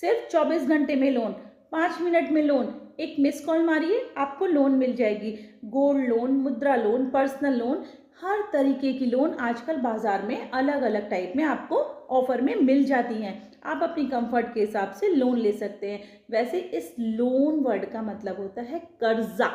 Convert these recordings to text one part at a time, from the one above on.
सिर्फ 24 घंटे में लोन, 5 मिनट में लोन, एक मिस कॉल मारिए आपको लोन मिल जाएगी। गोल्ड लोन, मुद्रा लोन, पर्सनल लोन, हर तरीके की लोन आजकल बाजार में अलग अलग टाइप में आपको ऑफर में मिल जाती हैं। आप अपनी कंफर्ट के हिसाब से लोन ले सकते हैं। वैसे इस लोन वर्ड का मतलब होता है कर्जा।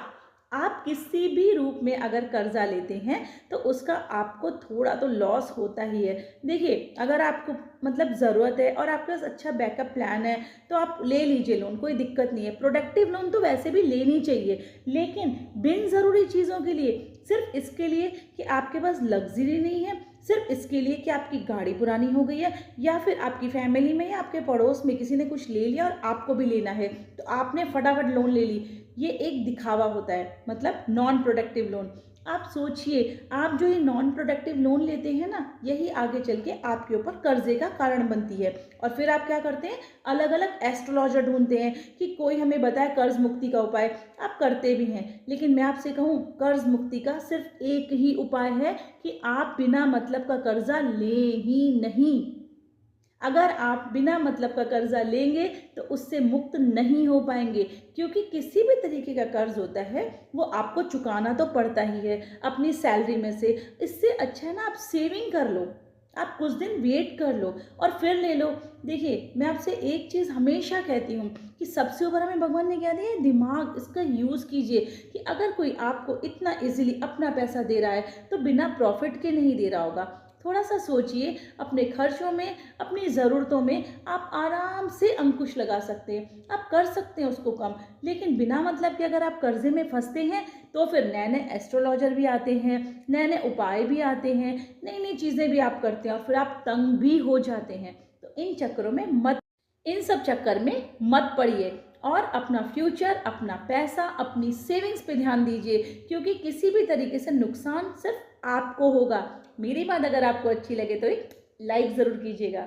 आप किसी भी रूप में अगर कर्जा लेते हैं तो उसका आपको थोड़ा तो लॉस होता ही है। देखिए, अगर आपको मतलब ज़रूरत है और आपके पास अच्छा बैकअप प्लान है तो आप ले लीजिए लोन, कोई दिक्कत नहीं है। प्रोडक्टिव लोन तो वैसे भी लेनी चाहिए, लेकिन बिन ज़रूरी चीज़ों के लिए, सिर्फ इसके लिए कि आपके पास लग्जरी नहीं है, सिर्फ इसके लिए कि आपकी गाड़ी पुरानी हो गई है, या फिर आपकी फैमिली में या आपके पड़ोस में किसी ने कुछ ले लिया और आपको भी लेना है तो आपने फटाफट लोन ले ली, ये एक दिखावा होता है, मतलब नॉन प्रोडक्टिव लोन। आप सोचिए, आप जो ये नॉन प्रोडक्टिव लोन लेते हैं ना, यही आगे चल के आपके ऊपर कर्जे का कारण बनती है। और फिर आप क्या करते हैं, अलग अलग एस्ट्रोलॉजर ढूंढते हैं कि कोई हमें बताए कर्ज मुक्ति का उपाय। आप करते भी हैं, लेकिन मैं आपसे कहूँ, कर्ज मुक्ति का सिर्फ एक ही उपाय है कि आप बिना मतलब का कर्जा ले ही नहीं। अगर आप बिना मतलब का कर्जा लेंगे तो उससे मुक्त नहीं हो पाएंगे, क्योंकि किसी भी तरीके का कर्ज होता है वो आपको चुकाना तो पड़ता ही है अपनी सैलरी में से। इससे अच्छा है ना, आप सेविंग कर लो, आप कुछ दिन वेट कर लो और फिर ले लो। देखिए, मैं आपसे एक चीज़ हमेशा कहती हूँ कि सबसे ऊपर हमें भगवान ने क्या दिया है, दिमाग। इसका यूज़ कीजिए कि अगर कोई आपको इतना इजीली अपना पैसा दे रहा है तो बिना प्रॉफिट के नहीं दे रहा होगा। थोड़ा सा सोचिए, अपने खर्चों में, अपनी ज़रूरतों में आप आराम से अंकुश लगा सकते हैं, आप कर सकते हैं उसको कम। लेकिन बिना मतलब के अगर आप कर्जे में फंसते हैं तो फिर नए नए एस्ट्रोलॉजर भी आते हैं, नए नए उपाय भी आते हैं, नई नई चीज़ें भी आप करते हैं और फिर आप तंग भी हो जाते हैं। तो इन चक्करों में मत, इन सब चक्कर में मत पड़िए और अपना फ्यूचर, अपना पैसा, अपनी सेविंग्स पे ध्यान दीजिए, क्योंकि किसी भी तरीके से नुकसान सिर्फ आपको होगा। मेरी बात अगर आपको अच्छी लगे तो एक लाइक ज़रूर कीजिएगा।